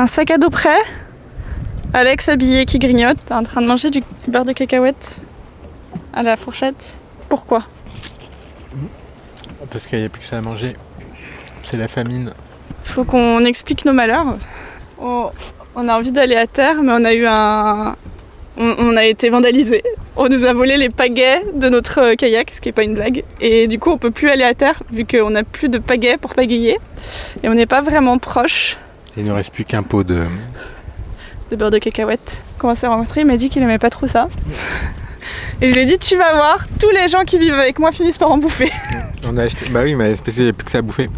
Un sac à dos prêt. Alex habillé qui grignote. T'es en train de manger du beurre de cacahuète à la fourchette. Pourquoi? Parce qu'il n'y a plus que ça à manger. C'est la famine. Faut qu'on explique nos malheurs. On a envie d'aller à terre, mais on a eu on a été vandalisé. On nous a volé les pagaies de notre kayak, ce qui n'est pas une blague. Et du coup, on peut plus aller à terre, vu qu'on n'a plus de pagaies pour pagayer. Et on n'est pas vraiment proche. Il ne reste plus qu'un pot de beurre de cacahuète. Quand on s'est rencontrés, il m'a dit qu'il aimait pas trop ça. Et je lui ai dit, tu vas voir, tous les gens qui vivent avec moi finissent par en bouffer. On a acheté... Bah oui, mais il n'y a plus que ça à bouffer.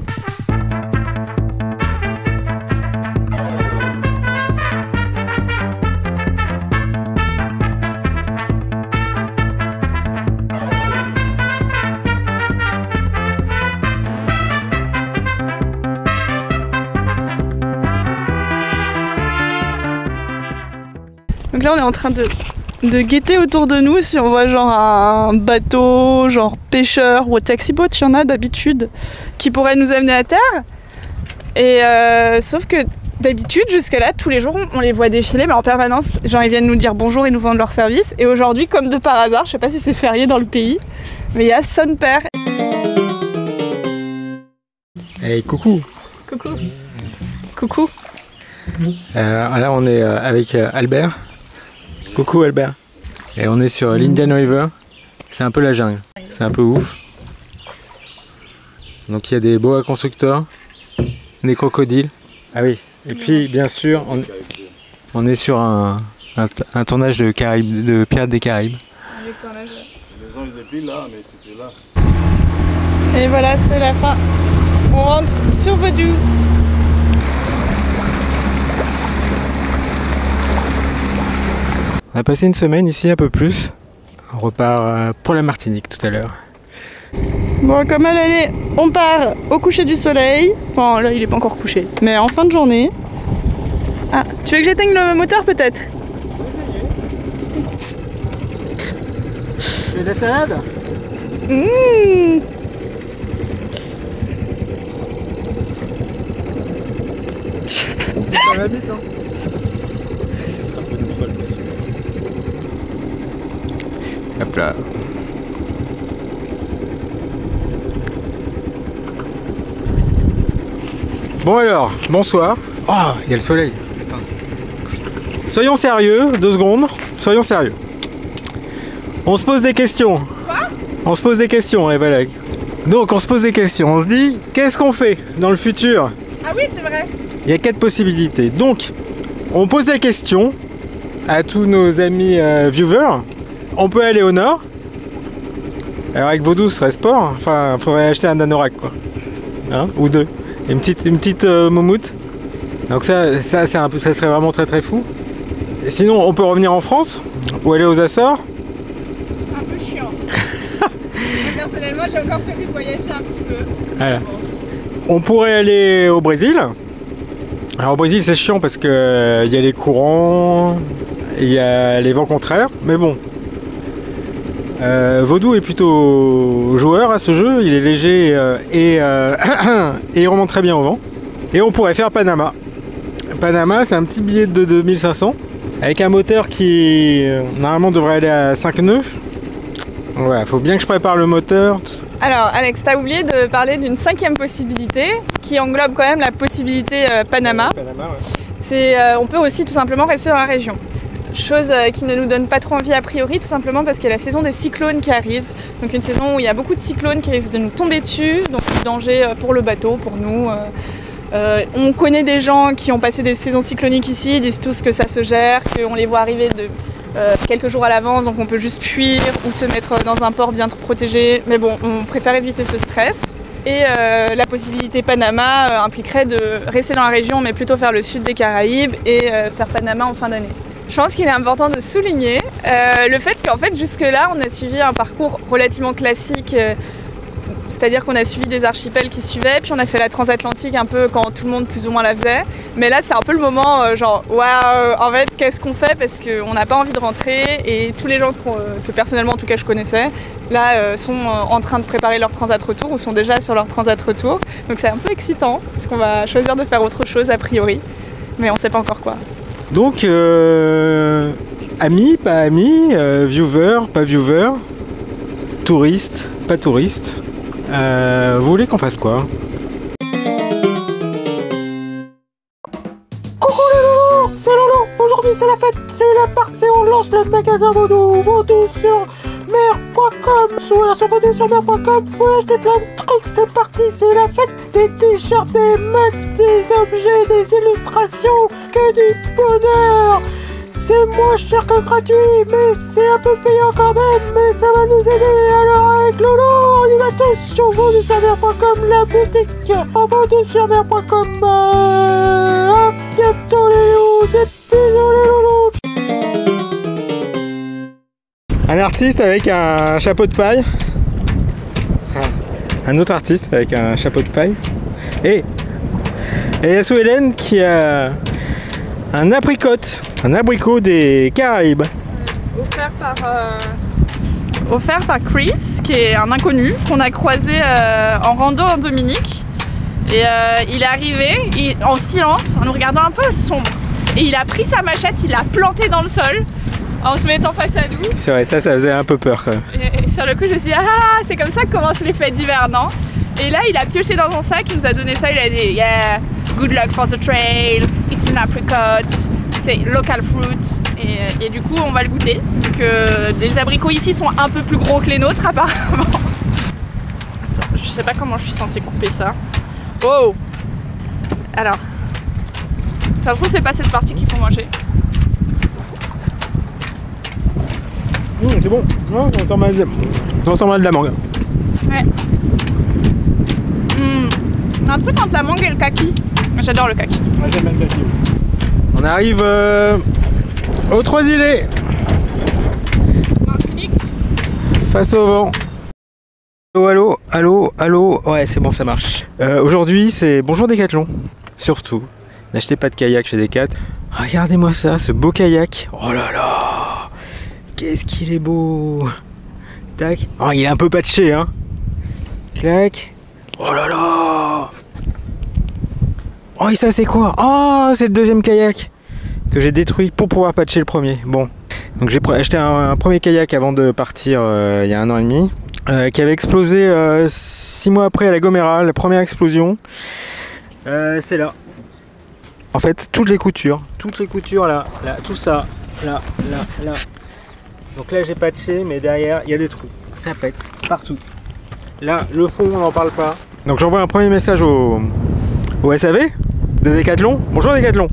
Donc là on est en train de guetter autour de nous si on voit genre un bateau, genre pêcheur ou taxi boat, il y en a d'habitude qui pourrait nous amener à terre. Et sauf que d'habitude jusqu'à là tous les jours on les voit défiler mais en permanence, genre ils viennent nous dire bonjour et nous vendre leur service. Et aujourd'hui comme de par hasard, je sais pas si c'est férié dans le pays, mais il y a son père. Hey, coucou. Coucou. Coucou. Là on est avec Albert. Coucou Albert. Et on est sur l'Indian River. C'est un peu la jungle. C'est un peu ouf. Donc il y a des boa constructeurs, des crocodiles. Ah oui. Et puis bien sûr on est sur un tournage de Pirates des Caraïbes. Et voilà, c'est la fin. On rentre sur Vodou. On a passé une semaine ici, un peu plus. On repart pour la Martinique tout à l'heure. Bon, comme à l'aller, on part au coucher du soleil. Enfin, là, il est pas encore couché, mais en fin de journée. Ah, tu veux que j'éteigne le moteur peut-être? Tu veux de la salade? Ça va vite, hein? Ce sera pas une folle possible. Hop là. Bon alors, bonsoir. Oh, il y a le soleil. Attends. Soyons sérieux, 2 secondes. Soyons sérieux. On se pose des questions. Quoi? On se pose des questions, et voilà. Donc on se pose des questions. On se dit, qu'est-ce qu'on fait dans le futur? Ah oui, c'est vrai. Il y a 4 possibilités. Donc, on pose la question à tous nos amis viewers. On peut aller au nord. Alors avec Vodou, ce serait sport. Enfin, il faudrait acheter un anorak, quoi. Hein, ou 2. Une petite moumoute. Donc ça serait vraiment très très fou. Et sinon, on peut revenir en France ou aller aux Açores. C'est un peu chiant. Personnellement, j'ai encore prévu de voyager un petit peu. Voilà. On pourrait aller au Brésil. Alors au Brésil, c'est chiant parce que y a les courants, il y a les vents contraires, mais bon. Vodou est plutôt joueur à ce jeu, il est léger et il remonte très bien au vent. Et on pourrait faire Panama. Panama, c'est un petit billet de 2500 avec un moteur qui normalement devrait aller à 5 nœuds. Ouais, faut bien que je prépare le moteur, tout ça. Alors Alex, t'as oublié de parler d'une 5e possibilité qui englobe quand même la possibilité Panama. Panama, ouais. C'est, on peut aussi tout simplement rester dans la région. Chose qui ne nous donne pas trop envie a priori, tout simplement parce qu'il y a la saison des cyclones qui arrive. Donc une saison où il y a beaucoup de cyclones qui risquent de nous tomber dessus, donc du danger pour le bateau, pour nous. On connaît des gens qui ont passé des saisons cycloniques ici, ils disent tous que ça se gère, qu'on les voit arriver quelques jours à l'avance, donc on peut juste fuir ou se mettre dans un port bien protégé. Mais bon, on préfère éviter ce stress. Et la possibilité Panama impliquerait de rester dans la région, mais plutôt faire le sud des Caraïbes et faire Panama en fin d'année. Je pense qu'il est important de souligner le fait qu'en fait jusque-là on a suivi un parcours relativement classique, c'est-à-dire qu'on a suivi des archipels qui suivaient, puis on a fait la transatlantique un peu quand tout le monde plus ou moins la faisait. Mais là c'est un peu le moment genre waouh, en fait qu'est-ce qu'on fait parce qu'on n'a pas envie de rentrer et tous les gens que personnellement en tout cas je connaissais là sont en train de préparer leur transat retour ou sont déjà sur leur transat retour. Donc c'est un peu excitant parce qu'on va choisir de faire autre chose a priori. mais on sait pas encore quoi. Donc, amis, pas amis, viewer, pas viewer, touriste, pas touriste. Vous voulez qu'on fasse quoi? Coucou les loulous, c'est Lolo. Aujourd'hui c'est la fête, c'est la partie, on lance le magasin Vaudou, Vaudou sur mer.com. Sur vaudou-sur-mer.com, vous pouvez acheter plein de trucs, c'est parti, c'est la fête. Des t-shirts, des mugs, des objets, des illustrations, que du bonheur. C'est moins cher que gratuit, mais c'est un peu payant quand même, mais ça va nous aider. Alors avec Lolo, on y va tous sur vaudou-sur-mer.com, la boutique en vaudou-sur-mer.com. À bientôt les loulous, des bisous les loulous. Un artiste avec un chapeau de paille. Un autre artiste avec un chapeau de paille. Et Yassou Hélène qui a un abricot des Caraïbes. Offert par Chris, qui est un inconnu qu'on a croisé en rando en Dominique. Et il est arrivé en silence, en nous regardant un peu sombre. Et il a pris sa machette, il l'a plantée dans le sol en se mettant face à nous. C'est vrai, ça faisait un peu peur quand même. Et sur le coup, je me suis dit, ah, c'est comme ça que commencent les fêtes d'hiver, non? Et là, il a pioché dans un sac, il nous a donné ça, il a dit, yeah, good luck for the trail, it's an apricot, c'est local fruit. Et du coup, on va le goûter. Donc, les abricots ici sont un peu plus gros que les nôtres, apparemment. Attends, je sais pas comment je suis censée couper ça. Oh! Alors, de toute façon, c'est pas cette partie qu'il faut manger. C'est bon, non, ça sent mal de la mangue. Ouais. Un truc entre la mangue et le kaki. J'adore le kaki. Moi j'aime bien le kaki aussi. On arrive aux Trois-Îlets. Martinique. Face au vent. Allô, allô, allô. Ouais, c'est bon, ça marche. Aujourd'hui, c'est bonjour Décathlon. Surtout, n'achetez pas de kayak chez Décat. Regardez-moi ça, ce beau kayak. Oh là là, qu'est-ce qu'il est beau. Tac. Oh, il est un peu patché, hein. Clac. Oh là là. Oh, et ça c'est quoi? Oh, c'est le deuxième kayak que j'ai détruit pour pouvoir patcher le premier. Bon, donc j'ai acheté un premier kayak avant de partir il y a 1 an et demi, qui avait explosé 6 mois après à la Gomera, la première explosion. C'est là. En fait, toutes les coutures là, tout ça, là. Donc là j'ai patché, mais derrière il y a des trous. Ça pète partout. Là, le fond, on n'en parle pas. Donc j'envoie un premier message au SAV de Décathlon. Bonjour Décathlon.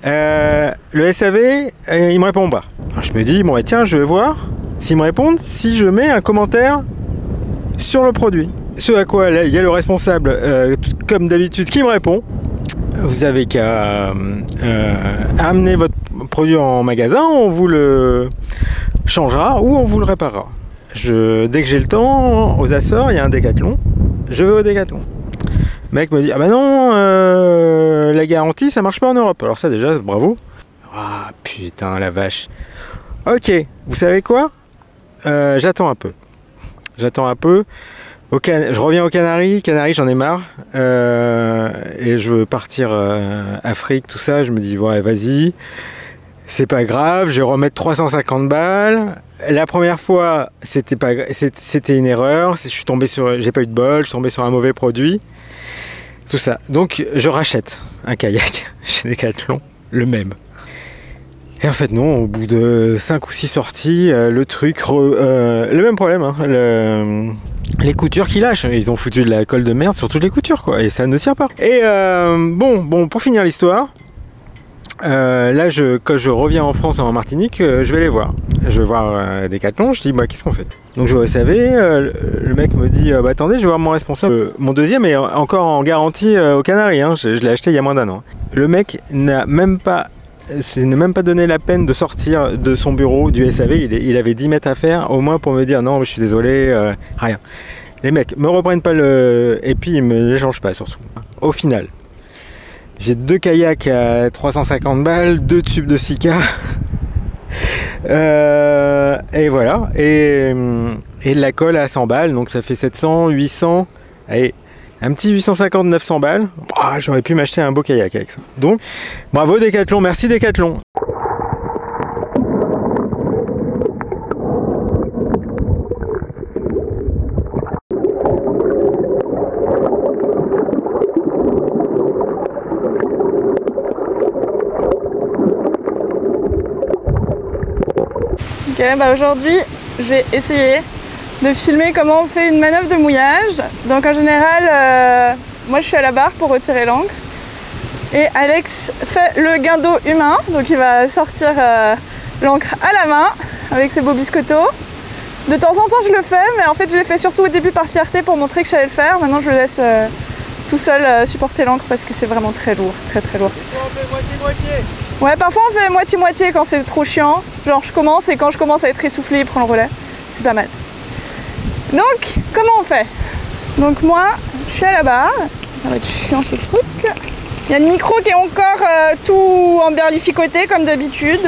Le SAV, il me répond pas. Alors, je me dis, bon, tiens, je vais voir s'ils me répondent, si je mets un commentaire sur le produit. Ce à quoi il y a le responsable, comme d'habitude, qui me répond. Vous avez qu'à amener votre produit en magasin, on vous le changera ou on vous le réparera. Dès que j'ai le temps, aux Açores, il y a un Décathlon. Je vais au Décathlon. Le mec me dit, ah bah non, la garantie, ça marche pas en Europe. Alors ça déjà, bravo. Ah putain, la vache. Ok, vous savez quoi? J'attends un peu. Je reviens aux Canaries. Canaries, j'en ai marre. Et je veux partir Afrique, tout ça. Je me dis, ouais, vas-y. C'est pas grave, je vais remettre 350 balles. La première fois, c'était une erreur. J'ai pas eu de bol, je suis tombé sur un mauvais produit. Tout ça. Donc, je rachète un kayak chez Décathlon, le même. Et en fait, non, au bout de 5 ou 6 sorties, le truc, le même problème, hein, les coutures qui lâchent. Ils ont foutu de la colle de merde sur toutes les coutures, quoi. Et ça ne tient pas. Et bon, pour finir l'histoire. Là, quand je reviens en France, en Martinique, je vais les voir. Je vais voir Décathlon, je dis, bah, qu'est-ce qu'on fait? Donc je vais au SAV, le mec me dit, bah, attendez, je vais voir mon responsable. Mon deuxième est encore en garantie aux Canaries, hein. Je l'ai acheté il y a moins d'1 an. Le mec n'a même pas donné la peine de sortir de son bureau du SAV, il avait 10 mètres à faire, au moins pour me dire, non, je suis désolé, rien. Les mecs me reprennent pas et puis ils me les changent pas surtout. Au final. J'ai 2 kayaks à 350 balles, 2 tubes de Sika. Et voilà. Et la colle à 100 balles, donc ça fait 700, 800, allez, Un petit 850-900 balles. Oh, j'aurais pu m'acheter un beau kayak avec ça. Donc, bravo Decathlon, merci Decathlon. Ok, bah aujourd'hui, je vais essayer de filmer comment on fait une manœuvre de mouillage. Donc en général, moi je suis à la barre pour retirer l'ancre. Et Alex fait le guindeau humain, donc il va sortir l'ancre à la main avec ses beaux biscottos. De temps en temps je le fais, mais en fait je l'ai fait surtout au début par fierté pour montrer que je savais le faire. Maintenant je le laisse tout seul supporter l'ancre parce que c'est vraiment très lourd, très lourd. On fait moitié-moitié. Ouais, parfois on fait moitié-moitié quand c'est trop chiant. Genre je commence et quand je commence à être essoufflée, il prend le relais. C'est pas mal. Donc, comment on fait? Donc moi, je suis à la barre. Ça va être chiant ce truc. Il y a le micro qui est encore tout emberlificoté comme d'habitude.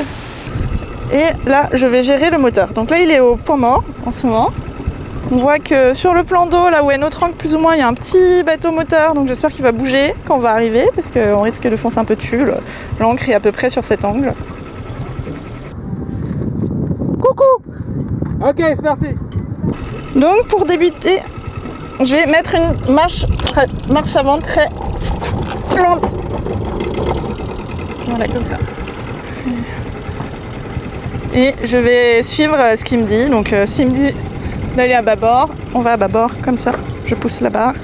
Et là, je vais gérer le moteur. Donc là, il est au point mort en ce moment. On voit que sur le plan d'eau, là où est notre ancre plus ou moins, il y a un petit bateau moteur. Donc j'espère qu'il va bouger quand on va arriver parce qu'on risque de foncer un peu dessus. L'ancre est à peu près sur cet angle. Coucou. Ok, c'est parti. Donc pour débuter, je vais mettre une marche avant très lente. Voilà, comme ça. Et je vais suivre ce qu'il me dit. Donc s'il me dit d'aller à bâbord, on va à bâbord, comme ça. Je pousse la barre.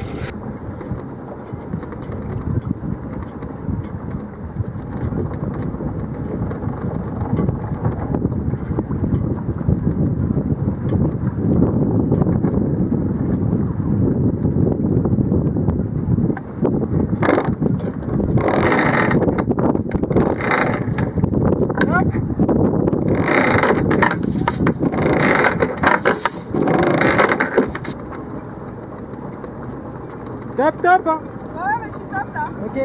Top hein. Ouais, mais je suis top là. Ok.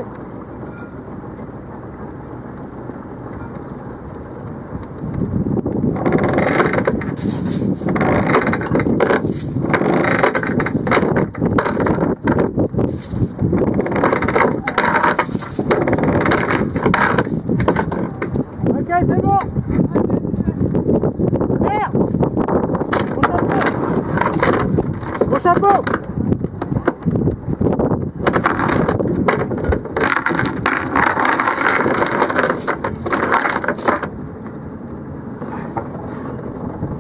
Ok, c'est bon. Merde. Mon chapeau.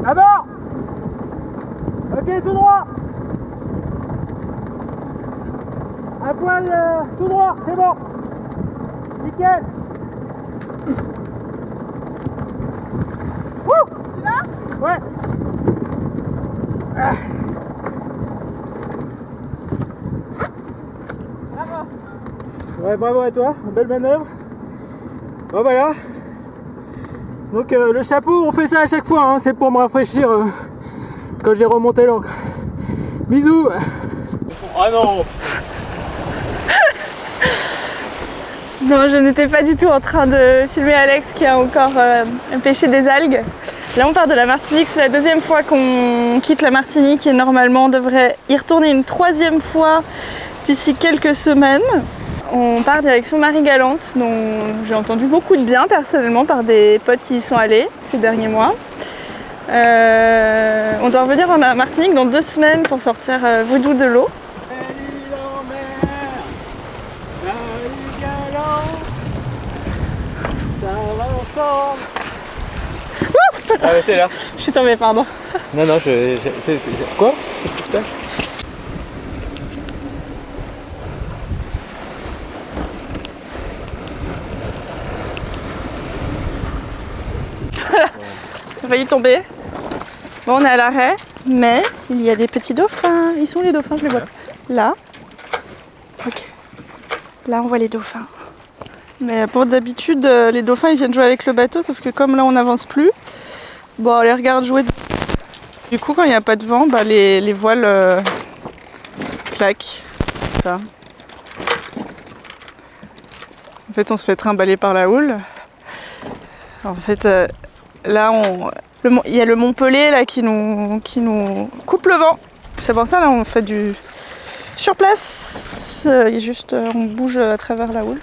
À bord. Ok, tout droit. Un poil tout droit, c'est bon. Nickel. Wouh. Tu l'as? Ouais. Ah. Bravo. Ouais, bravo à toi, belle manœuvre. Bon voilà. Donc le chapeau, on fait ça à chaque fois, hein. C'est pour me rafraîchir quand j'ai remonté l'ancre. Bisous. Ah non. Non, je n'étais pas du tout en train de filmer Alex qui a encore pêché des algues. Là, on part de la Martinique. C'est la deuxième fois qu'on quitte la Martinique et normalement on devrait y retourner une troisième fois d'ici quelques semaines. On part direction Marie-Galante, dont j'ai entendu beaucoup de bien personnellement par des potes qui y sont allés ces derniers mois. On doit revenir en Martinique dans 2 semaines pour sortir Vaudou de l'eau. Arrêtez là. Je suis tombée, pardon. Non, non, quoi? Qu'est-ce qui se passe? J'ai failli tomber. Bon, on est à l'arrêt, mais il y a des petits dauphins. Ils sont où les dauphins? Je les vois là. Ok. Là, on voit les dauphins. Mais pour d'habitude, les dauphins ils viennent jouer avec le bateau, sauf que comme là on n'avance plus, bon, on les regarde jouer. Du coup, quand il n'y a pas de vent, bah, les voiles claquent. Ça. En fait, on se fait trimballer par la houle. En fait, là, il y a le Mont Pelé là, qui nous coupe le vent. C'est pour ça là on fait Sur place, juste on bouge à travers la houle.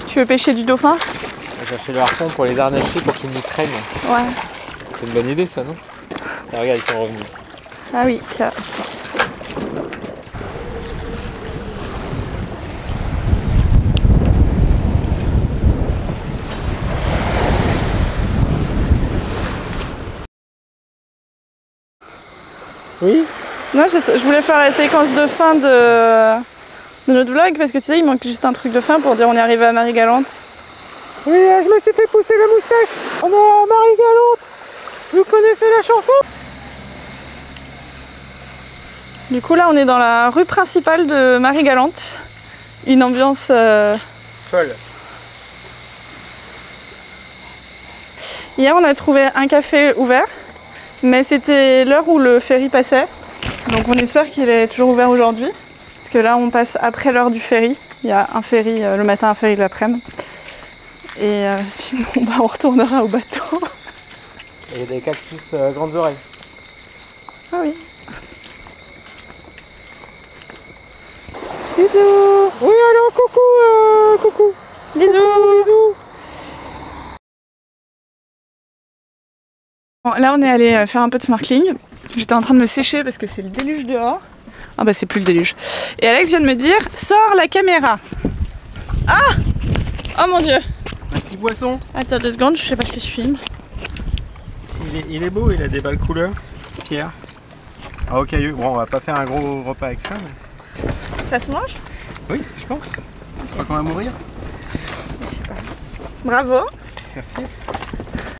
Tu veux pêcher du dauphin? On va chercher le harpon pour les harnacher pour qu'ils nous traînent. Ouais. C'est une bonne idée ça, non? Ah, regarde, ils sont revenus. Ah oui, tiens. Oui? Non, je voulais faire la séquence de fin de notre vlog parce que tu sais, il manque juste un truc de fin pour dire on est arrivé à Marie-Galante. Oui, je me suis fait pousser la moustache. On est à Marie-Galante. Vous connaissez la chanson? Du coup, là, on est dans la rue principale de Marie-Galante. Une ambiance folle. Hier, on a trouvé un café ouvert, mais c'était l'heure où le ferry passait. Donc, on espère qu'il est toujours ouvert aujourd'hui. Parce que là, on passe après l'heure du ferry. Il y a un ferry le matin, un ferry l'après-midi. Et sinon, on retournera au bateau. Et des cactus grandes oreilles. Ah oui. Bisous. Oui, alors coucou, coucou. Bisous. Coucou, bisous. Bon, là, on est allé faire un peu de snorkeling. J'étais en train de me sécher parce que c'est le déluge dehors. Ah bah c'est plus le déluge. Et Alex vient de me dire, sors la caméra. Ah! Oh mon dieu. Un petit poisson. Attends 2 secondes, je sais pas si je filme. Il est beau, il a des belles couleurs. Pierre. Ah ok, bon, on va pas faire un gros repas avec ça. Mais... Ça se mange? Oui, je pense. Je crois qu'on va mourir. Bravo. Merci.